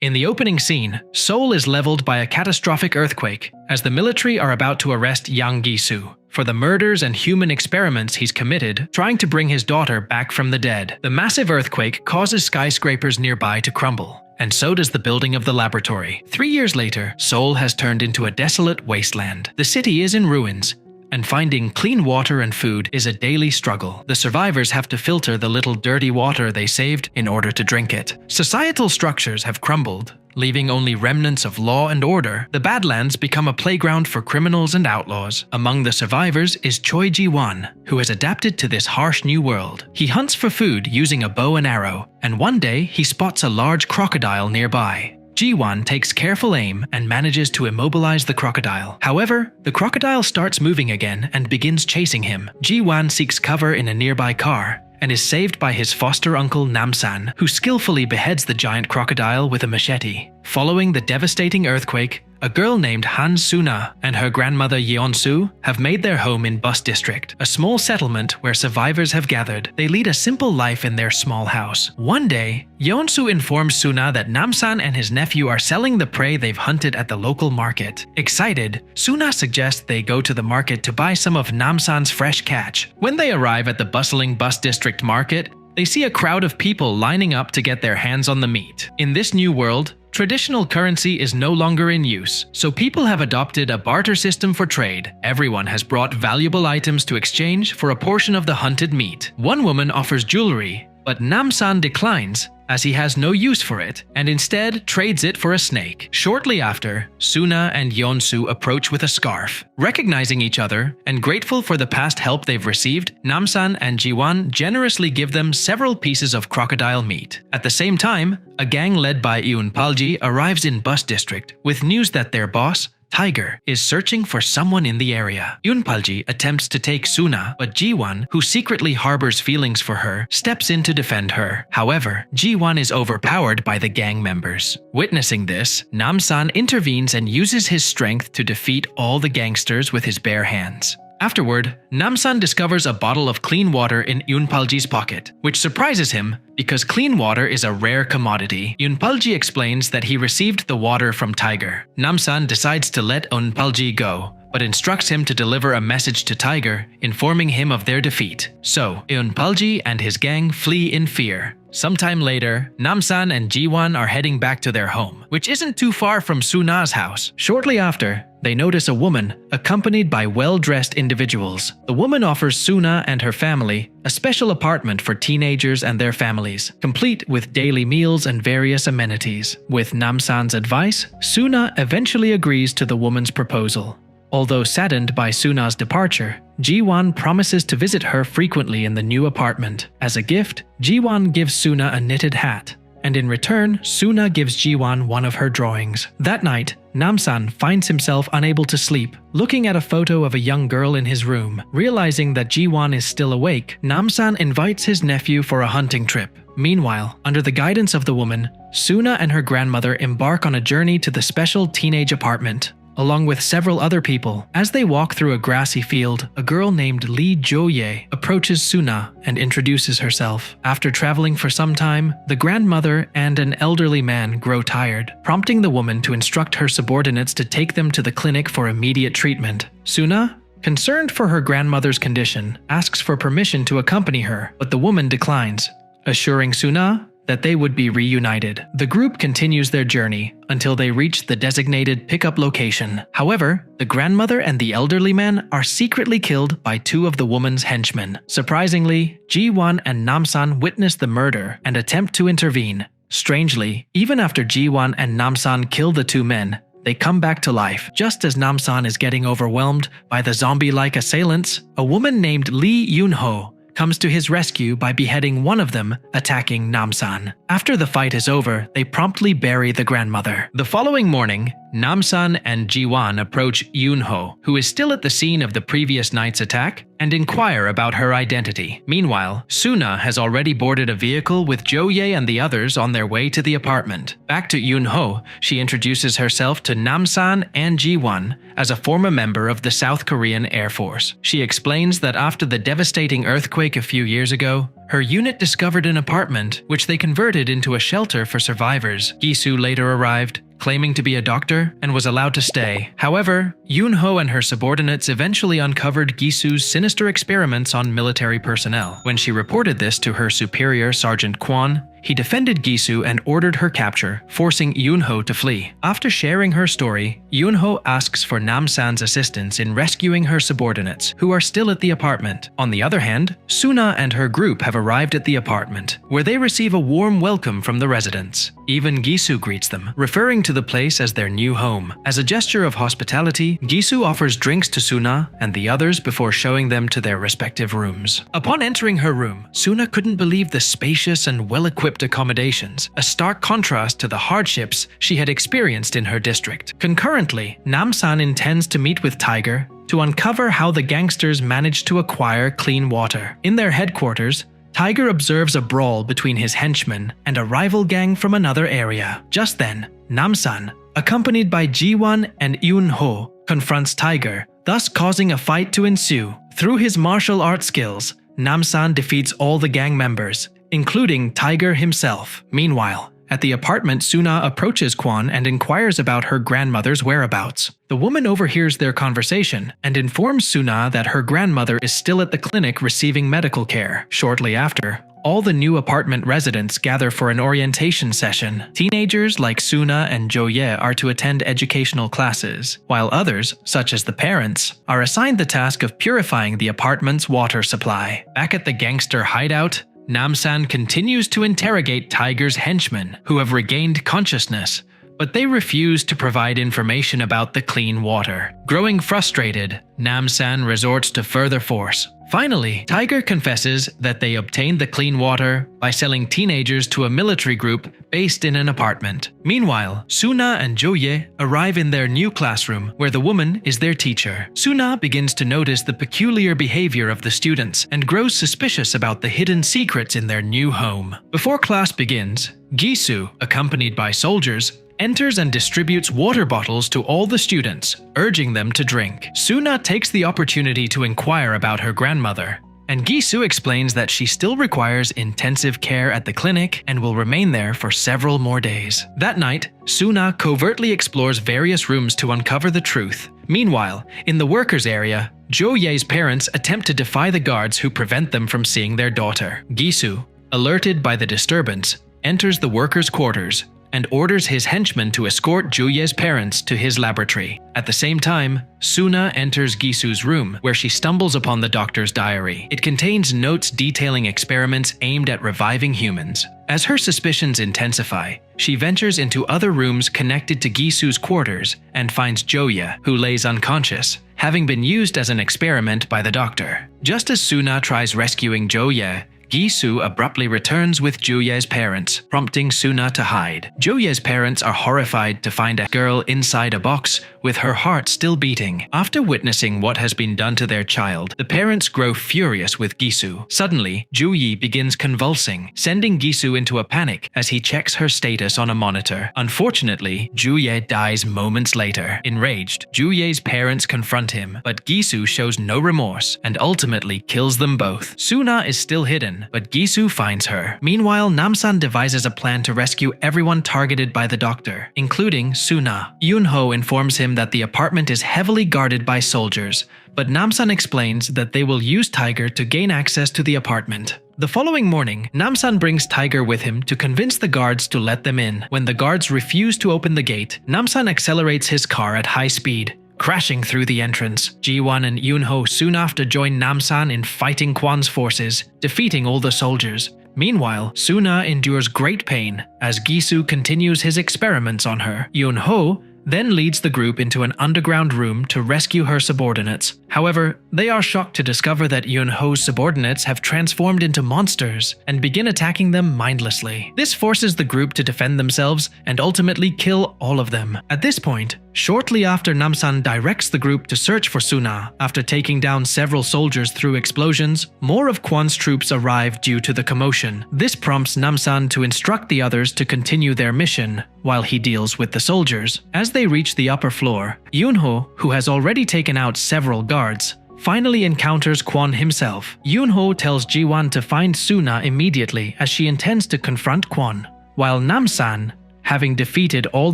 In the opening scene, Seoul is leveled by a catastrophic earthquake as the military are about to arrest Yang Gi-soo for the murders and human experiments he's committed trying to bring his daughter back from the dead. The massive earthquake causes skyscrapers nearby to crumble, and so does the building of the laboratory. 3 years later, Seoul has turned into a desolate wasteland. The city is in ruins, and finding clean water and food is a daily struggle. The survivors have to filter the little dirty water they saved in order to drink it. Societal structures have crumbled, leaving only remnants of law and order. The Badlands become a playground for criminals and outlaws. Among the survivors is Choi Ji-won, who has adapted to this harsh new world. He hunts for food using a bow and arrow, and one day he spots a large crocodile nearby. Ji-won takes careful aim and manages to immobilize the crocodile. However, the crocodile starts moving again and begins chasing him. Ji-won seeks cover in a nearby car and is saved by his foster uncle Nam-san, who skillfully beheads the giant crocodile with a machete. Following the devastating earthquake, a girl named Han Suna and her grandmother Yeon-soo have made their home in Bus District, a small settlement where survivors have gathered. They lead a simple life in their small house. One day, Yeon-soo informs Suna that Nam-san and his nephew are selling the prey they've hunted at the local market. Excited, Suna suggests they go to the market to buy some of Nam-san's fresh catch. When they arrive at the bustling Bus District market, they see a crowd of people lining up to get their hands on the meat. In this new world, traditional currency is no longer in use, so people have adopted a barter system for trade. Everyone has brought valuable items to exchange for a portion of the hunted meat. One woman offers jewelry, but Nam-san declines as he has no use for it and instead trades it for a snake. Shortly after, Suna and Yeon-soo approach with a scarf. Recognizing each other and grateful for the past help they've received, Nam-san and Ji-won generously give them several pieces of crocodile meat. At the same time, a gang led by Eun-palji arrives in Bus District with news that their boss, Tiger, is searching for someone in the area. Eun-palji attempts to take Suna, but Ji-won, who secretly harbors feelings for her, steps in to defend her. However, Ji-won is overpowered by the gang members. Witnessing this, Nam-san intervenes and uses his strength to defeat all the gangsters with his bare hands. Afterward, Nam-san discovers a bottle of clean water in Eun-palji's pocket, which surprises him because clean water is a rare commodity. Eun-palji explains that he received the water from Tiger. Nam-san decides to let Eun-palji go, but instructs him to deliver a message to Tiger, informing him of their defeat. So, Eun-palji and his gang flee in fear. Sometime later, Nam-san and Ji-won are heading back to their home, which isn't too far from Suna's house. Shortly after, they notice a woman accompanied by well-dressed individuals. The woman offers Suna and her family a special apartment for teenagers and their families, complete with daily meals and various amenities. With Nam-san's advice, Suna eventually agrees to the woman's proposal. Although saddened by Suna's departure, Ji-won promises to visit her frequently in the new apartment. As a gift, Ji-won gives Suna a knitted hat, and in return, Suna gives Ji-won one of her drawings. That night, Nam-san finds himself unable to sleep, looking at a photo of a young girl in his room. Realizing that Ji-won is still awake, Nam-san invites his nephew for a hunting trip. Meanwhile, under the guidance of the woman, Suna and her grandmother embark on a journey to the special teenage apartment, along with several other people. As they walk through a grassy field, a girl named Lee Jo-ye approaches Suna and introduces herself. After traveling for some time, the grandmother and an elderly man grow tired, prompting the woman to instruct her subordinates to take them to the clinic for immediate treatment. Suna, concerned for her grandmother's condition, asks for permission to accompany her, but the woman declines, assuring Suna that they would be reunited. The group continues their journey until they reach the designated pickup location. However, the grandmother and the elderly man are secretly killed by two of the woman's henchmen. Surprisingly, Ji-won and Nam-san witness the murder and attempt to intervene. Strangely, even after Ji-won and Nam-san kill the two men, they come back to life. Just as Nam-san is getting overwhelmed by the zombie-like assailants, a woman named Lee Yoon-ho comes to his rescue by beheading one of them, attacking Nam-san. After the fight is over, they promptly bury the grandmother. The following morning, Namsan and Jiwan approach Yoonho, who is still at the scene of the previous night's attack, and inquire about her identity. Meanwhile, Suna has already boarded a vehicle with Jo-ye and the others on their way to the apartment. Back to Yoonho, she introduces herself to Namsan and Jiwan as a former member of the South Korean Air Force. She explains that after the devastating earthquake a few years ago, her unit discovered an apartment which they converted into a shelter for survivors. Gisu later arrived, claiming to be a doctor, and was allowed to stay. However, Yoonho and her subordinates eventually uncovered Gisu's sinister experiments on military personnel. When she reported this to her superior, Sergeant Kwon, he defended Gisu and ordered her capture, forcing Yoonho to flee. After sharing her story, Yoonho asks for Namsan's assistance in rescuing her subordinates, who are still at the apartment. On the other hand, Suna and her group have arrived at the apartment, where they receive a warm welcome from the residents. Even Gisu greets them, referring to the place as their new home. As a gesture of hospitality, Gisu offers drinks to Suna and the others before showing them to their respective rooms. Upon entering her room, Suna couldn't believe the spacious and well-equipped accommodations, a stark contrast to the hardships she had experienced in her district. Concurrently, Namsan intends to meet with Tiger to uncover how the gangsters managed to acquire clean water. In their headquarters, Tiger observes a brawl between his henchmen and a rival gang from another area. Just then, Namsan, accompanied by Jiwan and Yoonho, confronts Tiger, thus causing a fight to ensue. Through his martial arts skills, Namsan defeats all the gang members, including Tiger himself. Meanwhile, at the apartment, Suna approaches Kwon and inquires about her grandmother's whereabouts. The woman overhears their conversation and informs Suna that her grandmother is still at the clinic receiving medical care. Shortly after, all the new apartment residents gather for an orientation session. Teenagers like Suna and Jo-ye are to attend educational classes, while others, such as the parents, are assigned the task of purifying the apartment's water supply. Back at the gangster hideout, Namsan continues to interrogate Tiger's henchmen, who have regained consciousness, but they refuse to provide information about the clean water. Growing frustrated, Namsan resorts to further force. Finally, Tiger confesses that they obtained the clean water by selling teenagers to a military group based in an apartment. Meanwhile, Suna and Jo-ye arrive in their new classroom, where the woman is their teacher. Suna begins to notice the peculiar behavior of the students and grows suspicious about the hidden secrets in their new home. Before class begins, Gisu, accompanied by soldiers, enters and distributes water bottles to all the students, urging them to drink. Suna takes the opportunity to inquire about her grandmother, and Gisu explains that she still requires intensive care at the clinic and will remain there for several more days. That night, Suna covertly explores various rooms to uncover the truth. Meanwhile, in the workers' area, Jo-ye's parents attempt to defy the guards who prevent them from seeing their daughter. Gisu, alerted by the disturbance, enters the workers' quarters and orders his henchmen to escort Jo-ye's parents to his laboratory. At the same time, Suna enters Gisu's room, where she stumbles upon the doctor's diary. It contains notes detailing experiments aimed at reviving humans. As her suspicions intensify, she ventures into other rooms connected to Gisu's quarters and finds Jo-ye, who lays unconscious, having been used as an experiment by the doctor. Just as Suna tries rescuing Jo-ye, Gisu abruptly returns with Jo-ye's parents, prompting Suna to hide. Jo-ye's parents are horrified to find a girl inside a box with her heart still beating. After witnessing what has been done to their child, the parents grow furious with Gisu. Suddenly, Jo-ye begins convulsing, sending Gisu into a panic as he checks her status on a monitor. Unfortunately, Jo-ye dies moments later. Enraged, Jo-ye's parents confront him, but Gisu shows no remorse and ultimately kills them both. Suna is still hidden, but Gisu finds her. Meanwhile, Namsan devises a plan to rescue everyone targeted by the doctor, including Suna. Yoonho informs him that the apartment is heavily guarded by soldiers, but Namsan explains that they will use Tiger to gain access to the apartment. The following morning, Namsan brings Tiger with him to convince the guards to let them in. When the guards refuse to open the gate, Namsan accelerates his car at high speed, crashing through the entrance. Jiwan and Yoonho soon after join Namsan in fighting Kwon's forces, defeating all the soldiers. Meanwhile, Suna endures great pain as Gisu continues his experiments on her. Yoonho then leads the group into an underground room to rescue her subordinates, However, they are shocked to discover that Yun-ho's subordinates have transformed into monsters and begin attacking them mindlessly. This forces the group to defend themselves and ultimately kill all of them. At this point, shortly after Namsan directs the group to search for Suna, after taking down several soldiers through explosions, more of Kwon's troops arrive due to the commotion. This prompts Namsan to instruct the others to continue their mission, while he deals with the soldiers. As they reach the upper floor, Yun-ho, who has already taken out several guards, finally encounters Kwon himself. Yun-ho tells Ji-won to find Suna immediately as she intends to confront Kwon, while Namsan, having defeated all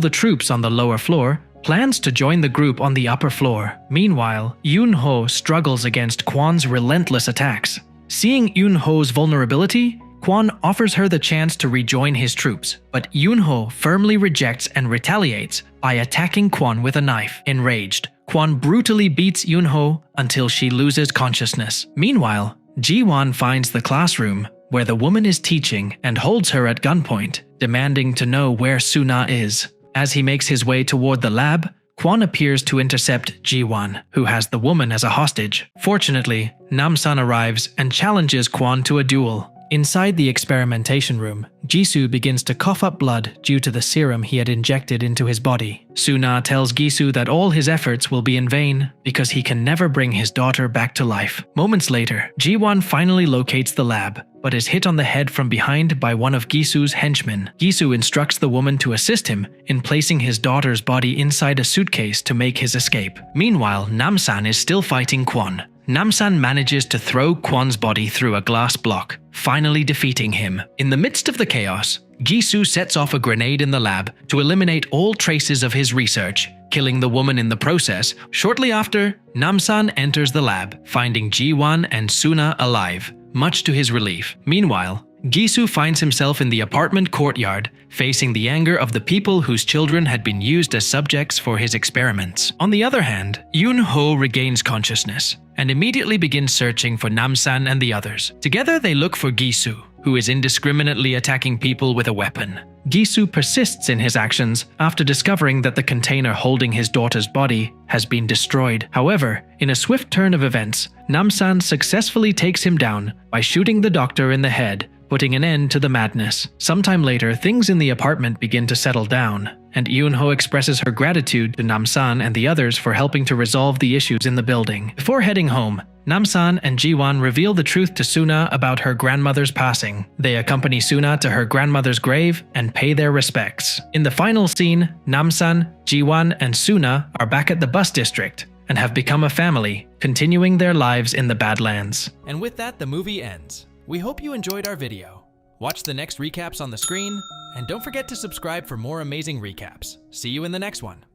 the troops on the lower floor, plans to join the group on the upper floor. Meanwhile, Yun-ho struggles against Kwon's relentless attacks. Seeing Yun-ho's vulnerability, Kwon offers her the chance to rejoin his troops, but Yun-ho firmly rejects and retaliates by attacking Kwon with a knife. Enraged, Kwon brutally beats Yun-ho until she loses consciousness. Meanwhile, Ji-won finds the classroom where the woman is teaching and holds her at gunpoint, demanding to know where Suna is. As he makes his way toward the lab, Kwon appears to intercept Ji-won, who has the woman as a hostage. Fortunately, Namsan arrives and challenges Kwon to a duel. Inside the experimentation room, Jisoo begins to cough up blood due to the serum he had injected into his body. Suna tells Jisoo that all his efforts will be in vain because he can never bring his daughter back to life. Moments later, Ji-won finally locates the lab, but is hit on the head from behind by one of Jisoo's henchmen. Jisoo instructs the woman to assist him in placing his daughter's body inside a suitcase to make his escape. Meanwhile, Namsan is still fighting Kwon. Namsan manages to throw Kwon's body through a glass block, finally defeating him. In the midst of the chaos, Jisoo sets off a grenade in the lab to eliminate all traces of his research, killing the woman in the process. Shortly after, Namsan enters the lab, finding Ji-won and Suna alive, much to his relief. Meanwhile, Jisoo finds himself in the apartment courtyard, facing the anger of the people whose children had been used as subjects for his experiments. On the other hand, Yun-ho regains consciousness and immediately begins searching for Namsan and the others. Together they look for Jisoo, who is indiscriminately attacking people with a weapon. Jisoo persists in his actions after discovering that the container holding his daughter's body has been destroyed. However, in a swift turn of events, Namsan successfully takes him down by shooting the doctor in the head, putting an end to the madness. Sometime later, things in the apartment begin to settle down, and Yun-ho expresses her gratitude to Namsan and the others for helping to resolve the issues in the building. Before heading home, Namsan and Ji-won reveal the truth to Suna about her grandmother's passing. They accompany Suna to her grandmother's grave and pay their respects. In the final scene, Namsan, Ji-won, and Suna are back at the bus district and have become a family, continuing their lives in the Badlands. And with that, the movie ends. We hope you enjoyed our video. Watch the next recaps on the screen, and don't forget to subscribe for more amazing recaps. See you in the next one.